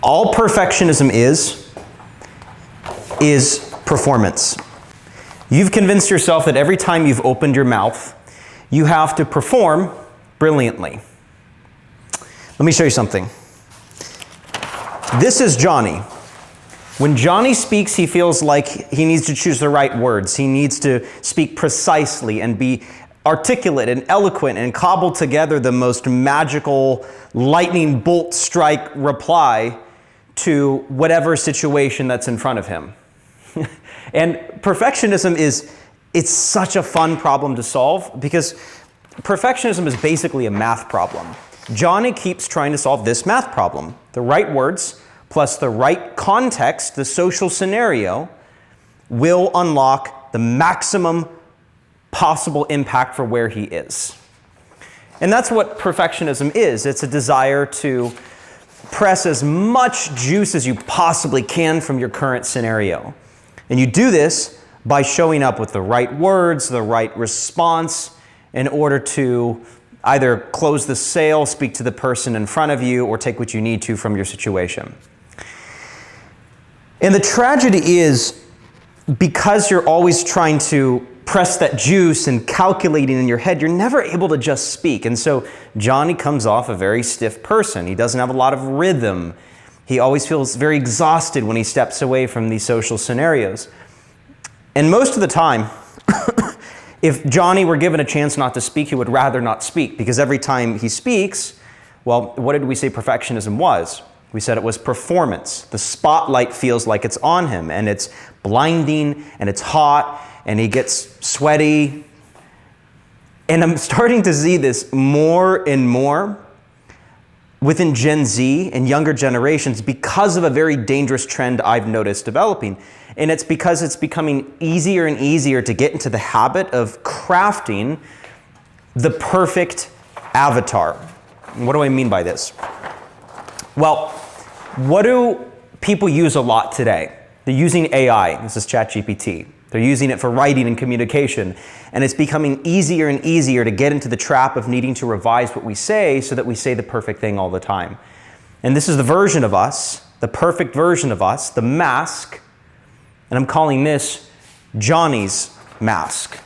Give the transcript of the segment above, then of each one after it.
All perfectionism is performance. You've convinced yourself that every time you've opened your mouth, you have to perform brilliantly. Let me show you something. This is Johnny. When Johnny speaks, he feels like he needs to choose the right words. He needs to speak precisely and be articulate and eloquent and cobble together the most magical lightning bolt strike reply to whatever situation that's in front of him. And perfectionism it's such a fun problem to solve because perfectionism is basically a math problem. Johnny keeps trying to solve this math problem. The right words plus the right context, the social scenario, will unlock the maximum possible impact for where he is. And that's what perfectionism is. It's a desire to press as much juice as you possibly can from your current scenario. And you do this by showing up with the right words, the right response, in order to either close the sale, speak to the person in front of you, or take what you need to from your situation. And the tragedy is, because you're always trying to press that juice and calculating in your head, you're never able to just speak. And so Johnny comes off a very stiff person. He doesn't have a lot of rhythm. He always feels very exhausted when he steps away from these social scenarios. And most of the time, if Johnny were given a chance not to speak, he would rather not speak, because every time he speaks, well, what did we say perfectionism was? We said it was performance. The spotlight feels like it's on him, and it's blinding, and it's hot, and he gets sweaty. And I'm starting to see this more and more within Gen Z and younger generations because of a very dangerous trend I've noticed developing. And it's because it's becoming easier and easier to get into the habit of crafting the perfect avatar. And what do I mean by this? Well, what do people use a lot today? They're using AI. This is ChatGPT. They're using it for writing and communication. And it's becoming easier and easier to get into the trap of needing to revise what we say so that we say the perfect thing all the time. And this is the version of us, the perfect version of us, the mask. And I'm calling this Johnny's mask.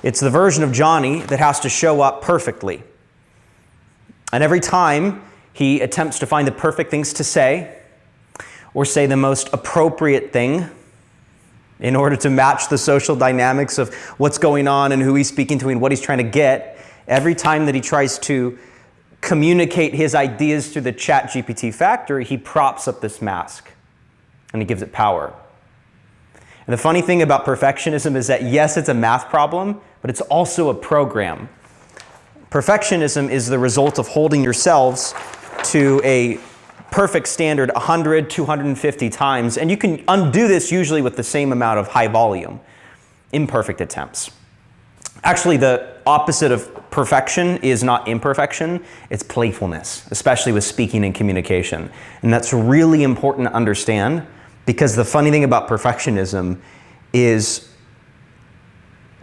It's the version of Johnny that has to show up perfectly. And every time he attempts to find the perfect things to say, or say the most appropriate thing in order to match the social dynamics of what's going on and who he's speaking to and what he's trying to get, every time that he tries to communicate his ideas through the ChatGPT factory, he props up this mask and he gives it power. And the funny thing about perfectionism is that, yes, it's a math problem, but it's also a program. Perfectionism is the result of holding yourselves to a perfect standard 100, 250 times, and you can undo this usually with the same amount of high volume, imperfect attempts. Actually, the opposite of perfection is not imperfection, it's playfulness, especially with speaking and communication. And that's really important to understand, because the funny thing about perfectionism is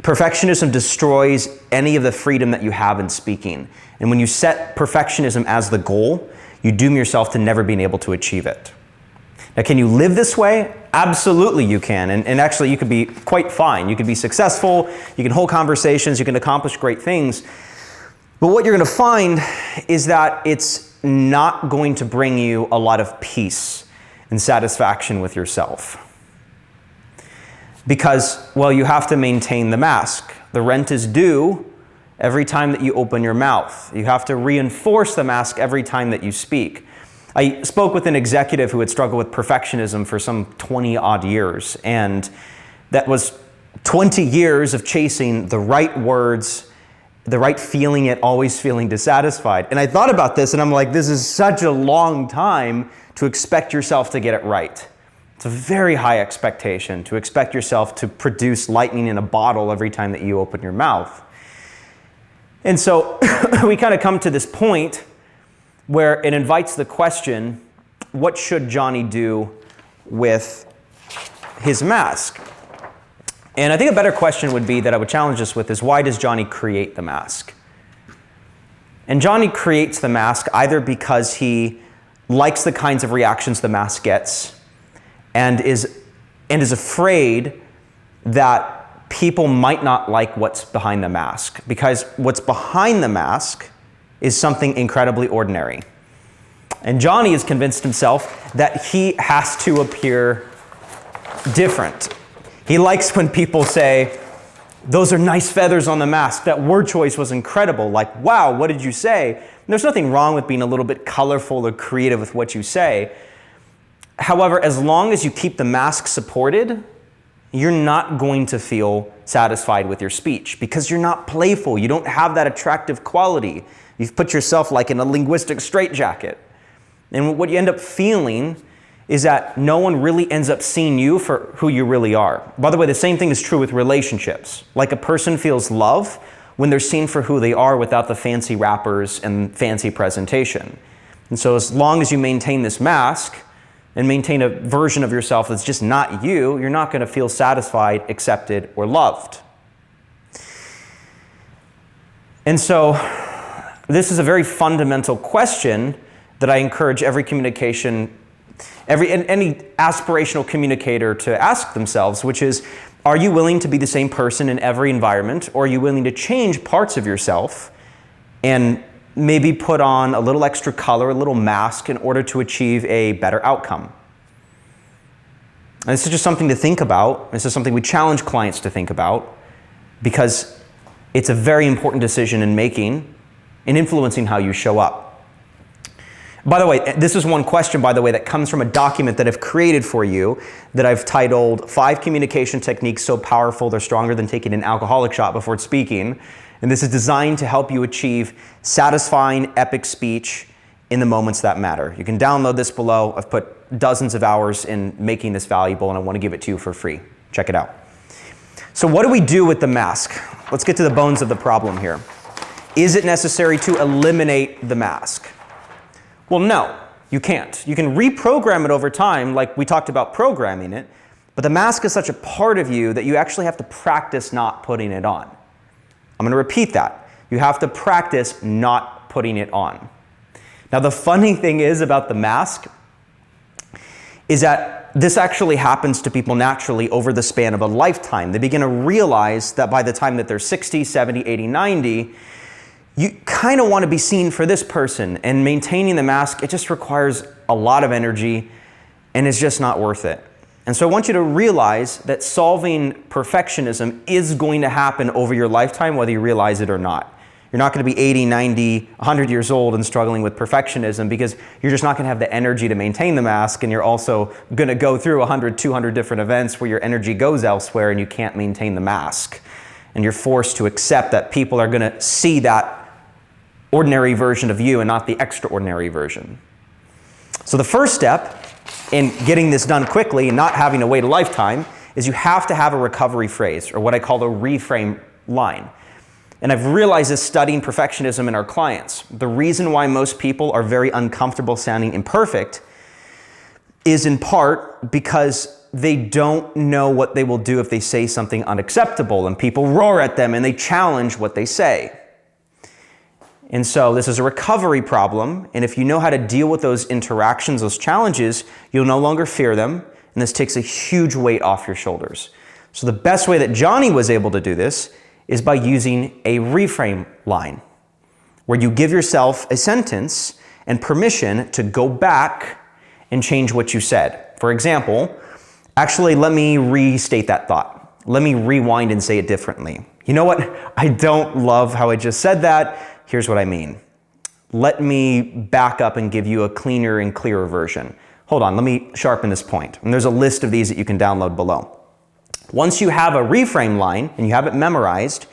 perfectionism destroys any of the freedom that you have in speaking. And when you set perfectionism as the goal, you doom yourself to never being able to achieve it. Now, can you live this way? Absolutely you can. And actually, you could be quite fine. You could be successful, you can hold conversations, you can accomplish great things. But what you're going to find is that it's not going to bring you a lot of peace and satisfaction with yourself. Because, well, you have to maintain the mask. The rent is due every time that you open your mouth. You have to reinforce the mask every time that you speak. I spoke with an executive who had struggled with perfectionism for some 20 odd years. And that was 20 years of chasing the right words, the right feeling, yet always feeling dissatisfied. And I thought about this and I'm like, this is such a long time to expect yourself to get it right. It's a very high expectation to expect yourself to produce lightning in a bottle every time that you open your mouth. And so we kind of come to this point where it invites the question, what should Johnny do with his mask? And I think a better question would be that I would challenge us with is, why does Johnny create the mask? And Johnny creates the mask either because he likes the kinds of reactions the mask gets, and is afraid that people might not like what's behind the mask, because what's behind the mask is something incredibly ordinary. And Johnny has convinced himself that he has to appear different. He likes when people say, "Those are nice feathers on the mask. That word choice was incredible." Like, "Wow, what did you say?" And there's nothing wrong with being a little bit colorful or creative with what you say. However, as long as you keep the mask supported, you're not going to feel satisfied with your speech because you're not playful. You don't have that attractive quality. You've put yourself like in a linguistic straitjacket. And what you end up feeling is that no one really ends up seeing you for who you really are. By the way, the same thing is true with relationships. Like a person feels love when they're seen for who they are without the fancy wrappers and fancy presentation. And so as long as you maintain this mask and maintain a version of yourself that's just not you, you're not going to feel satisfied, accepted, or loved. And so this is a very fundamental question that I encourage every any aspirational communicator to ask themselves, which is, are you willing to be the same person in every environment, or are you willing to change parts of yourself and maybe put on a little extra color, a little mask in order to achieve a better outcome? And this is just something to think about. This is something we challenge clients to think about because it's a very important decision in making and influencing how you show up. By the way, this is one question, by the way, that comes from a document that I've created for you that I've titled 5 Communication Techniques So Powerful They're Stronger Than Taking an Alcoholic Shot Before Speaking. And this is designed to help you achieve satisfying, epic speech in the moments that matter. You can download this below. I've put dozens of hours in making this valuable, and I want to give it to you for free. Check it out. So what do we do with the mask? Let's get to the bones of the problem here. Is it necessary to eliminate the mask? Well, no, you can't. You can reprogram it over time, like we talked about programming it, but the mask is such a part of you that you actually have to practice not putting it on. I'm going to repeat that. You have to practice not putting it on. Now, the funny thing is about the mask is that this actually happens to people naturally over the span of a lifetime. They begin to realize that by the time that they're 60, 70, 80, 90, you kind of want to be seen for this person, and maintaining the mask, it just requires a lot of energy and it's just not worth it. And so I want you to realize that solving perfectionism is going to happen over your lifetime, whether you realize it or not. You're not going to be 80, 90, 100 years old and struggling with perfectionism because you're just not going to have the energy to maintain the mask, and you're also going to go through 100, 200 different events where your energy goes elsewhere and you can't maintain the mask. And you're forced to accept that people are going to see that ordinary version of you and not the extraordinary version. So the first step in getting this done quickly and not having to wait a lifetime is you have to have a recovery phrase, or what I call a reframe line. And I've realized this studying perfectionism in our clients. The reason why most people are very uncomfortable sounding imperfect is in part because they don't know what they will do if they say something unacceptable, and people roar at them and they challenge what they say. And so this is a recovery problem, and if you know how to deal with those interactions, those challenges, you'll no longer fear them, and this takes a huge weight off your shoulders. So the best way that Johnny was able to do this is by using a reframe line, where you give yourself a sentence and permission to go back and change what you said. For example, actually, let me restate that thought. Let me rewind and say it differently. You know what? I don't love how I just said that. Here's what I mean. Let me back up and give you a cleaner and clearer version. Hold on, let me sharpen this point. And there's a list of these that you can download below. Once you have a reframe line and you have it memorized,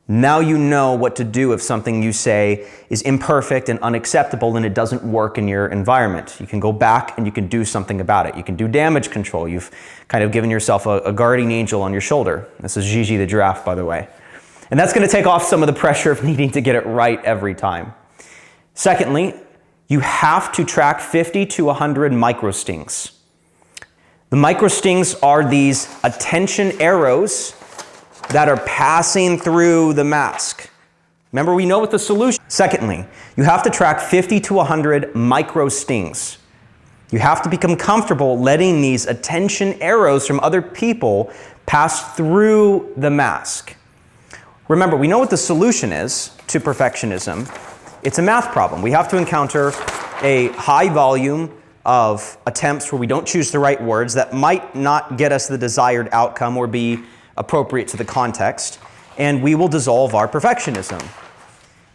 now you know what to do if something you say is imperfect and unacceptable and it doesn't work in your environment. You can go back and you can do something about it. You can do damage control. You've kind of given yourself a guardian angel on your shoulder. This is Gigi the giraffe, by the way. And that's going to take off some of the pressure of needing to get it right every time. Secondly, you have to track 50 to 100 microstings. The microstings are these attention arrows that are passing through the mask. Remember, we know what the solution. Secondly, you have to track 50 to 100 micro stings. You have to become comfortable letting these attention arrows from other people pass through the mask. Remember, we know what the solution is to perfectionism. It's a math problem. We have to encounter a high volume of attempts where we don't choose the right words that might not get us the desired outcome or be appropriate to the context, and we will dissolve our perfectionism.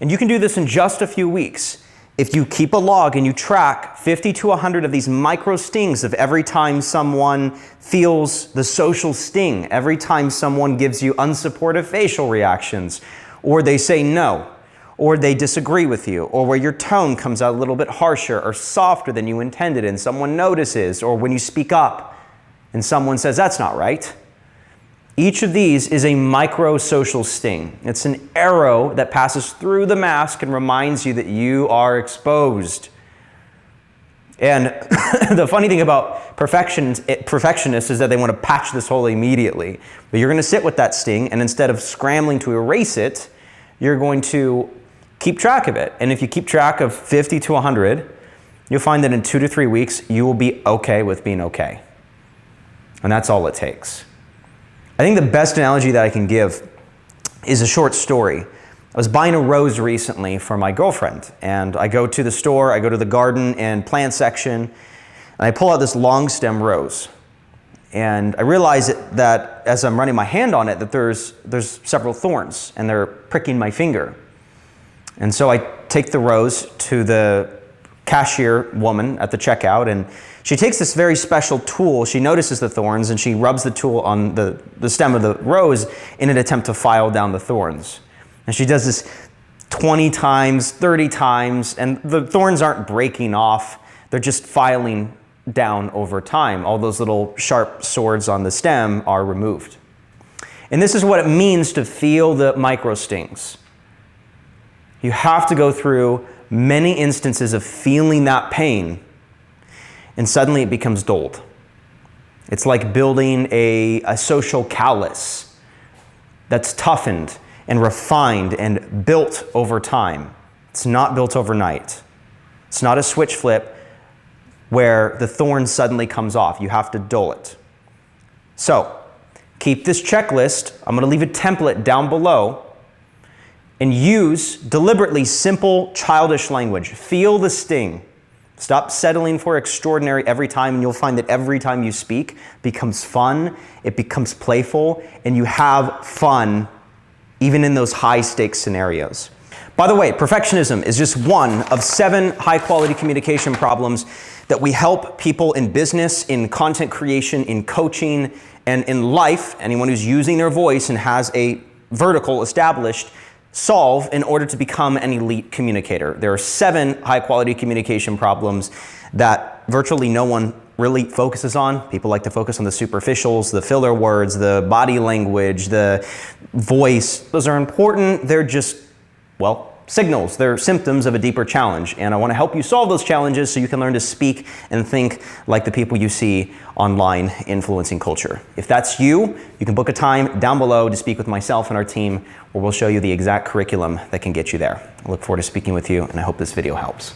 And you can do this in just a few weeks. If you keep a log and you track 50 to 100 of these micro stings of every time someone feels the social sting, every time someone gives you unsupportive facial reactions, or they say no, or they disagree with you, or where your tone comes out a little bit harsher or softer than you intended and someone notices, or when you speak up and someone says, that's not right. Each of these is a micro-social sting. It's an arrow that passes through the mask and reminds you that you are exposed. And the funny thing about perfectionists is that they want to patch this hole immediately. But you're going to sit with that sting, and instead of scrambling to erase it, you're going to keep track of it. And if you keep track of 50 to 100, you'll find that in 2 to 3 weeks, you will be okay with being okay. And that's all it takes. I think the best analogy that I can give is a short story. I was buying a rose recently for my girlfriend, and I go to the store, I go to the garden and plant section, and I pull out this long stem rose. And I realize that as I'm running my hand on it, that there's several thorns, and they're pricking my finger. And so I take the rose to the cashier woman at the checkout, and she takes this very special tool. She notices the thorns, and she rubs the tool on the stem of the rose in an attempt to file down the thorns. And she does this 20 times, 30 times, and the thorns aren't breaking off. They're just filing down over time. All those little sharp swords on the stem are removed. And this is what it means to feel the micro stings. You have to go through many instances of feeling that pain, and suddenly it becomes dulled. It's like building a social callus that's toughened and refined and built over time. It's not built overnight. It's not a switch flip where the thorn suddenly comes off. You have to dull it. So, keep this checklist. I'm going to leave a template down below, and use deliberately simple, childish language. Feel the sting. Stop settling for extraordinary every time, and you'll find that every time you speak becomes fun, it becomes playful, and you have fun even in those high-stakes scenarios. By the way, perfectionism is just one of 7 high-quality communication problems that we help people in business, in content creation, in coaching, and in life, anyone who's using their voice and has a vertical established, solve in order to become an elite communicator. There are 7 high-quality communication problems that virtually no one really focuses on. People like to focus on the superficials, the filler words, the body language, the voice. Those are important. They're just, well, signals. They're symptoms of a deeper challenge. And I want to help you solve those challenges so you can learn to speak and think like the people you see online influencing culture. If that's you, you can book a time down below to speak with myself and our team, where we'll show you the exact curriculum that can get you there. I look forward to speaking with you, and I hope this video helps.